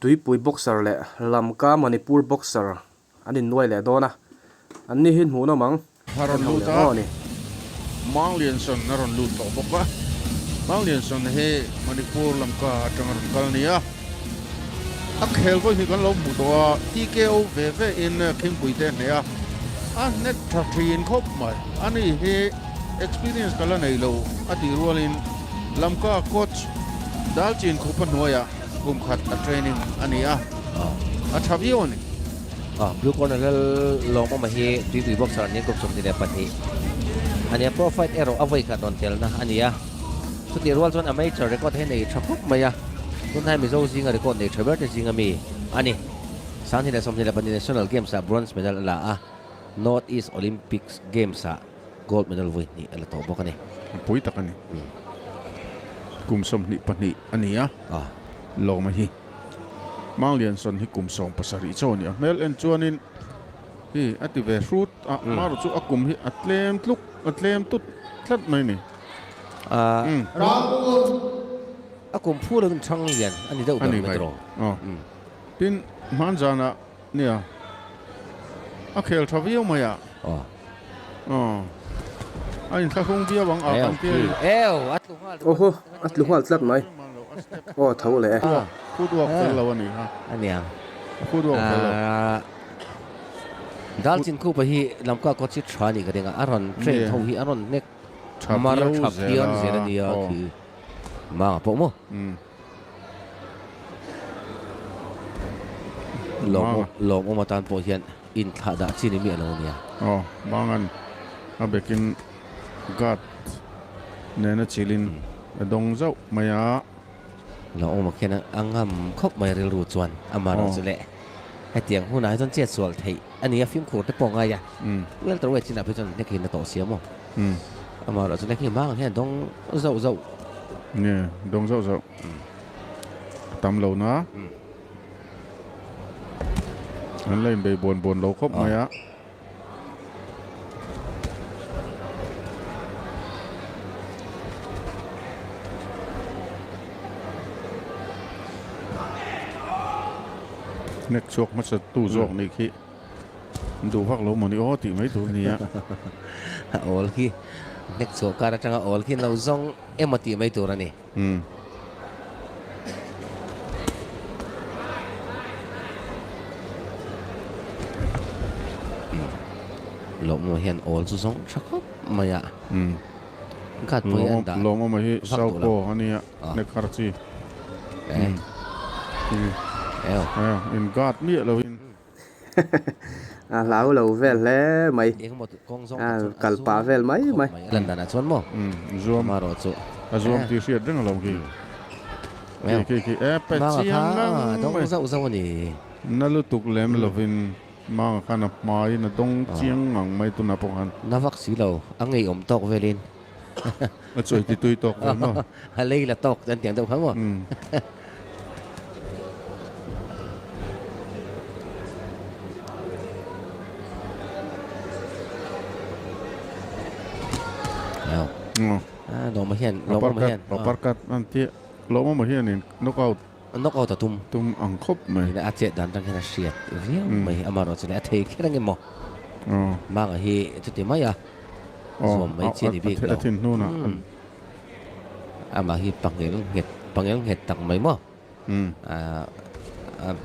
tuipui boxer le lamka Manipur boxer anin nuai le dona anni hin hmu na mang Haron luta Mang Lianson naron luto boka Mang Lianson he Manipur lamka atangar kalnia akhel ko hi kan lo mu to TKO ve in Kingpui te ne a net thin khop mai ani he experience kala nei lo ati rolin lamka coach dalchin khopan hoya kum khat a training ania a thavio ni blue corner long ma hi tui boxer ni kop som ni le pati ania profile arrow avai ka don tel na ania so ti rol chon amateur record he nei thakop maya kun hai mi zo zinga record nei traver te zinga mi ani sang ni le som ni le pani national games a bronze medal la a North East Olympics games a gold medal win ni ala to bokani pui takani kum som ni pani ania lo ma hi Mang Lianson hi kum som pasari chonia mel en chuanin hi ati ve fruit maru chu akum hi atlem tut thlat mai ni akum phulun thang lian ani deuh ani ber metro tin man jana nia a khel thavio maya anh ta không biết bằng ở bên kia oho atluhal tlak mai o thau le khu đua khel lâu anh ha ani ang khu đua khel lâu dalchin khu hi lamka ko chi thani ka denga aron train tho hi aron nek mar thap hian zera dia ki ma po mo long ma tan po hian in tha da chi ni mi lo nia mangan a bekin gat nena chilin dong zau maya lo ma khen angam khop mai ril ru chuan amaro chule he tiang hu nai chon che sual thei ani a film khur te ponga ya wel tro we china pe chon nekin na to siamo amaro chule ki mang he dong zau nè dong zau tam lâu na anh lên bề buồn lâu khóc mày á nét chuột mất sự tu dọc này khi đủ phát lâu mà đi ó thì mấy tuổi này á ol khi nét chuột cara changa ol khi lâu zong em mà ti mấy tuổi này lo mo hian ol chu zong thakop maya kat poi an da lo mo hi sau ko ania ne kharchi in god mi lo in lão lâu vel le mai kalpa vel mai lần đàn chọn mo zoom mà rồi chu zoom ti siết đừng lòng ki pe chiang dong zau ni na lu tuk lem lovin mang khana mai na dong chiang mang mai tu na pohan na vak si lo angai om tok velin a choi ti tui tok mo ha lei la tok dan tiang deuh khamo lo ma hian parkat anti lo ma hian in knockout tum ang khop mai na achet dan tang hena siat riau mai amaro chile thei kherang mo mang hi chuti maya so mai chi ni bik lo tin nu na ama hi pangel het tak mai mo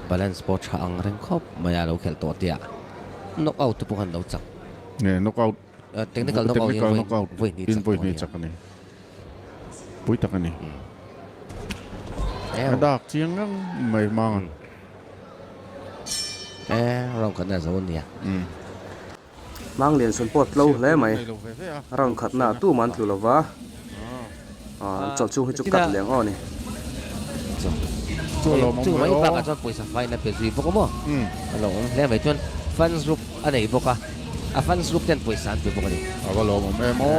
balance sport ang reng khop maya lo khel to tia knockout tu puhan lo chak ne knockout technical knockout voi ni chakani pui takani dak chiang ngang mai mang rong kan na zone nia Mang Lianson pot lo le mai rang khat na tu man thlu lova chal chu hi chu kat leng o ni chu mai ba ka chon poisa fai na pe zui bokomo lo le mai chon fans group anei boka a fans group ten poisa pe bokani aba lo mo em o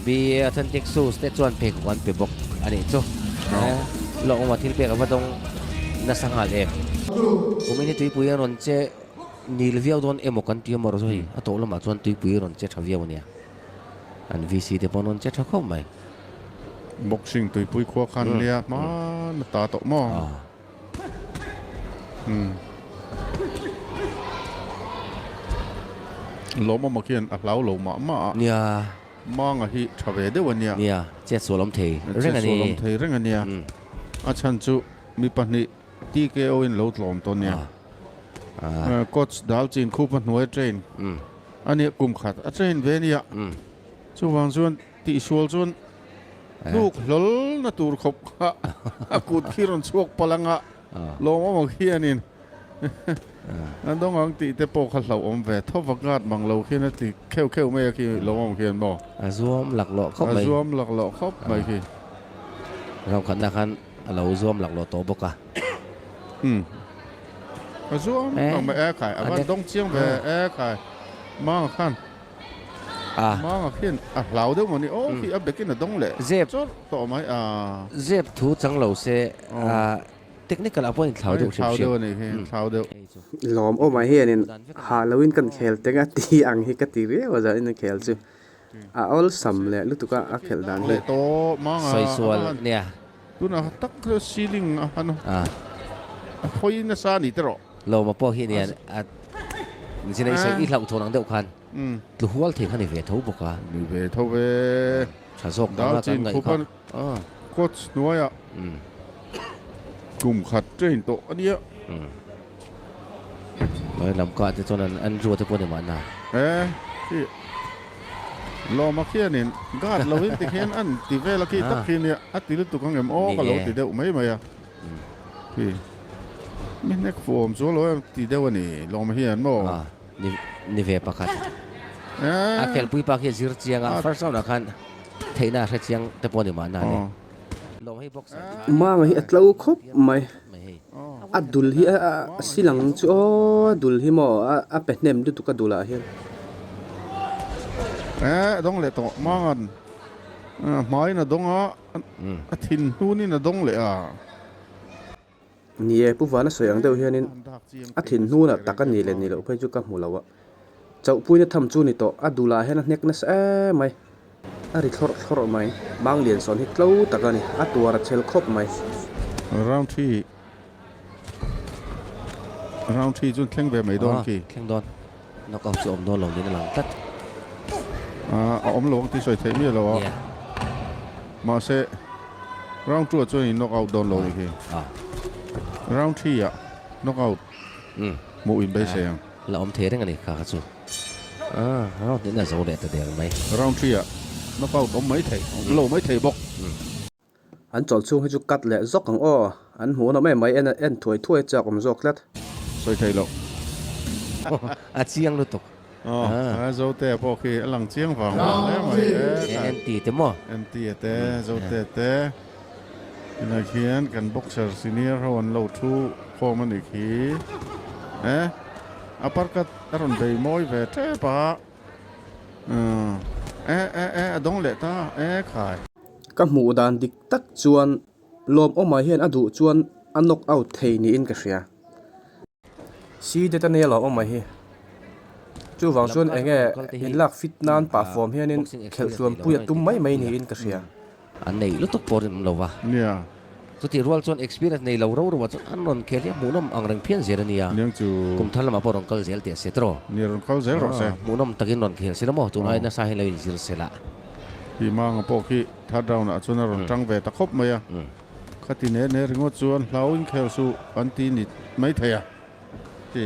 bi authentic shoes te chon pe wan pe bok ani chu lo ma thil pe ka dong na sangal e community puya ron che nil viau don emo kan ti mo ro hi ato lo ma chon ti puya ron che thaviau nia an vc te ponon che thakho mai boxing tui pui kho khan lia ma na ta to mo lỗ mà khiên áo lỗ mà nia mang à hi trả về đấyวันเนี่ย nia chết số lắm thì rất là nhiều thấy rất là nhiều à chân chú mi pan ni tí cái ôi lỗ lỏmตัวเนี่ยcoach đào chín khu pan nuôi train anh ấy cùng khát train vềเนี่ยchú vang chuan tí xuôi chuanลูกหลลน่ะตูรขบกูขี้รอนชวกพลังอ่ะลงมาขี้อันนี้นั่นต้องอังตีแต่ปกขัดเหล่าอมแวทอฟกาดบังเราขี้นั่นตีเข้าไม่ขี้ลงมาขี้บ่zoomหลักหล่อเข้าไป zoom หลักหล่อเข้าไปขี้เราขันนะขันเรา zoom หลักหล่อโตบกะzoom ต้องไปแอร์ขายอันต้องเชียงไปแอร์ขายมาขันมาขึ้นเหล่าเดี๋ยววันนี้โอ้ขี้อับเด็กกินต้องเลยเจ็บต่อไหมเจ็บทูจังเหล่าเสเทคนิคการพูดเหล่าเดียวเหล่าเดียวนี่เหล่าเดียวล้อมโอ้มาเฮียนี่ฮาโลวีนกันเคลเต็งอ่ะตีอังฮิกตีเรียว่าจะอินเคลจูอัลซัมเลยลูกตุกอ่ะเคลดันเลยโตมาสวยๆเนี่ยดูนะตักซีลิงอันพอยน่าซานี่ตลอดเรามาพอที่เนี่ยนี่ใช่ไหมใช่อีเหล่าโทนังเดียวกันตัวหัวเทียนขันนี่เวทบกะนี่เวทเวชาโซกดาวจีนคู่กันโคตรน้อยอ่ะกลุ่มขัดเจนโตอันนี้ไม่ลำก็จะจนอันรัวที่พูดในมันนะที่รอมาเขียนนี่กาดเราเห็นติเขียนอันติเวลกี้ตักเขียนเนี่ยอัดติลุตุกังเอ็มโอ้ก็เราติเดียวไม่อ่ะที่ไม่เน็กโฟมชัวร์เราติเดียวนี่รอมาเขียนโม่นี่เวปะกันอาเขลปุยปากเขียนสิร์เชียงอ่ะ first round นะครับเทน่าเชียงแต่พูดในมันนะเนี่ยลงให้บ็อกซ์มาไงอัตเราครบไหมอัดดุลฮีสิหลังจูดุลฮีมอเป็ดเนมดูตุกดูละเฮียต้องเลยต่อมากันไม้น่ะต้องทินนู่นนี่น่ะต้องเลยนี่ผู้ว่าน่ะสวยอังเดียวเฮียนี่ทินนู่นน่ะตักกันนี่เลยนี่เราเพื่อจุกกับหมูเราอะเจ้าปุ้ยเนี่ยทำจูนี่ต่อดูละเฮียนะเน็กนัสไหมริทอร์ไหมบางเหรียญสอนให้เราตักกันนี่ตัวรัชเชลครบไหมround ที่จนแข่งแบบไม่โดนกี่แข่งโดนนกเอาสมโดนลงในหลังตัดอมลงที่สวยเทียมแล้วมาเสะ round ตัวจนนกเอาโดนลงอีกที round ที่นกเอามูอินไปเสียงเราอมเทได้กันนี่ข้าสุดเราเนี่ยน่าจะโดดแต่เดียวไหม round ที่นกเอาอมไม่เทโลไม่เทบกอันจอดช่วงให้จุกัดแหละซอกของอันหัวเราไม่เอ็นถ้วยจากอมซอกแล้วสวยเทโลเชียงลุตุกโจเต้พอคือหลังเชียงฝั่งแล้วไหมเอ็นตีเต็มมั้งเอ็นตีเต้โจเต้นักเขียนกันบ็อกเซอร์ซีเนียร์เขาวันเราทูโคมันอีกทีอาปาร์กัดอารมณ์ใบมอยเวทปะดงเล็ตาขายกับหมูดานดิกตักจวนลมออกมาเห็นอดูจวนอันนกเอาเทนี่อินกระเสียซีเดตันเนลออกมาเห็นจู่วังส่วนเองเห็นลักฟิตนานป่าฟอร์มเห็นนี่เคลส่วนปุยตุ้มไม่นี่อินกระเสียอันนี้ลุตุกปอร์มเราวะเนี่ยสุดที่รัวส่วน experience ในเรารู้ว่าอันนั้นเคลียร์มูน้ำอังเริงเพี้ยนเสียนี่อ่ะกุมทันละมาพอรองเกลเสียเตียเสียตรอเนี่ยรองเกลเสียหรอเสียมูน้ำตะกินรอนเคลียร์เสียแล้วมั้งตัวน้อยน่าสาเหตุเลยสิเสียละพี่มังพวกที่ถ้าเราหน้าส่วนรอนจังเวตะคบไหมอ่ะขัดที่เนี่ยริงว่าส่วนเราอินเคลสูอันที่นี่ไม่เทียที่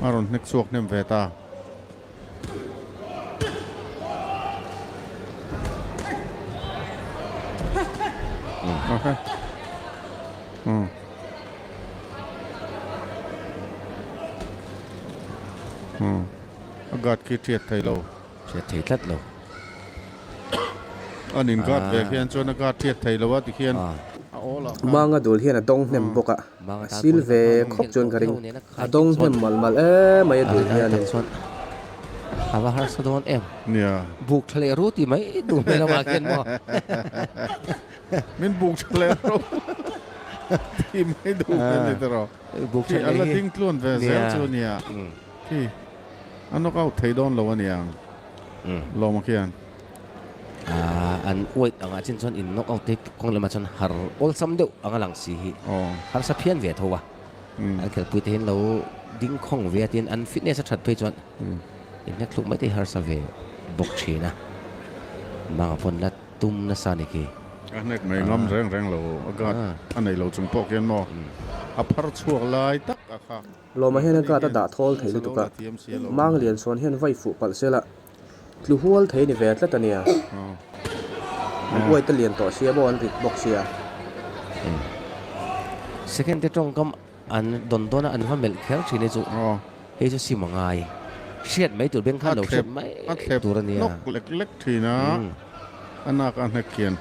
มารอนนึกสวกเนี่ยเวตาอากาศคิดเทียดไทยเราเทียดไทยทัดเราอันนี้ก็เขียนจนอากาศเทียดไทยเราว่าที่เขียนบางดอลเฮียนะดงเนี่ยบกอะซิลเวครบจนกระดิ่งดงเนี่ยmalไม่ดูเฮียเนี่ยapa harus denganเนี่ยบุกทะเลรู้ที่ไหมดูไม่ละมาเกินมั้งมันบุกทะเลรู้ที่ไม่ดูกันเลยตลอดบุกที่อะไรทิ้งล้วนเวเซลชเนี่ยที่อันนกเอาไทยดอนเราเนี่ยลองมาเขียนอันอวยอังอาจินชนอินนกเอาติดคงเลยมาชนหาร์อลซัมเดียวอังหลังสีหาร์สับเพียนเวทหัว an khel pui te hin lo ding khong ve tin an fitness a that pe chuan in nek luk mai te har sa ve bok thina ma pon na tum na sa ni ki anh này mày ngâm reng lâu agat anh này lâu chung bọc yên mò à phar chuộc lại tắc à khác ลมมาเฮียนก็ตาด่าทอลเทลุตุกะมังเลียนส่วนเฮียนไว้ฝูปัลเสละกลัวหัวเทนี่เวทละตะเนี่ยมันป่วยตะเลียนต่อเสียบอลริดบอกเสีย second te tong kam an don dona an va mel khel thine chu he chu si mangai siat mai tur ben khan lo siat mai tur ania nóc lek thì nó anh nak anh này kiên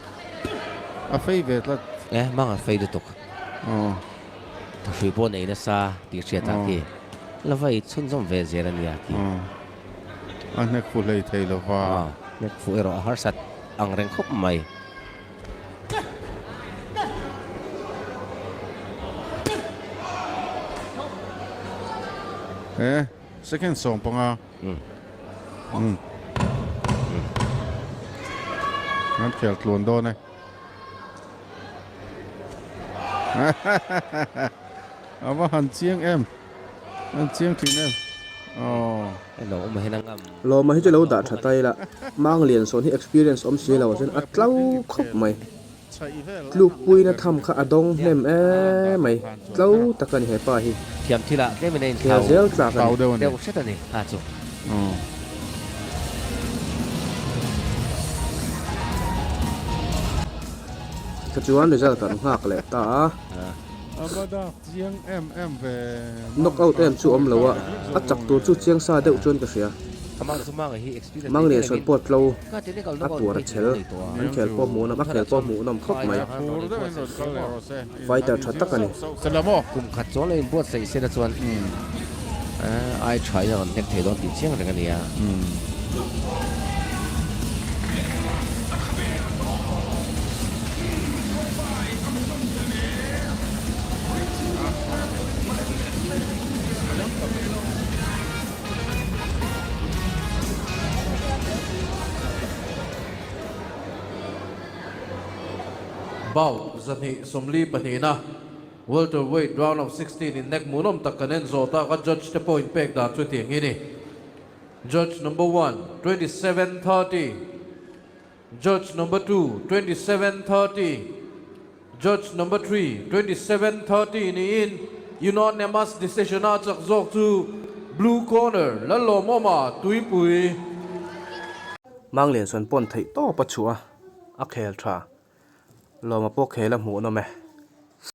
à phê về là manga fei de tok ta shui po nei na sa ti sia ta ki la vai chun zom ve zer ania ki anh này phụ lấy thầy là hoa nek fu ero har sat ang reng khop mai second song pang àงั้นเขียนลวนโดนเลยเอาว่าหันเชียงเอ็มหันเชียงถึงเอ็มอ๋อ lo ma hinang am ลมมาให้เจะเราด่าชัดไตละมังเลียนส่วนที่ experience อมเสียเราเช่นอัตเล่าครบไหมลูกปุยนะทำข้าอดงเล่มไหมเล่าตะกันเหป่าฮิ thiam thila ke men in เที่ยวเซลจากกัน เตาเดียวนี่ deu set ani ha chu อ๋อปัจจุบันเดี๋ยวจะกันหักเลยตา อาบดาเชียงเอ็มเวน กเอาเต็มจู่อมเลวะอัดจักตัวจู่เชียงซาเดือดจนกระเสีย kamang su mang hi experience มังเลียนส่วนปวดเรา ka te ne kal อัดตัวรัดเชลมันเขียนป้อหมูน้ำอักเขียนป้อหมูน้ำครบไหม พูดได้เป็นรถก็เลย ไฟแต่ชัดตะกันนี่ เสร็จแล้วมั้ง kum khat zo le in bot sei se da chuan ai try na nek thei don ti chiang reng ania Bao Zani Somli Panina welterweight round of 16 in nek munom takanen zota ka judge the point pek da chu tiang ini judge number 1 27-30 judge number 2 27-30 judge number 3 27-30 ni in unanimous decision a chak zok chu blue corner la lo moma tuipui มังเลียนส่วนปนไทยต่อปัจจุบันอักเขลทราเรามาพวกเขลหมูนอมไหม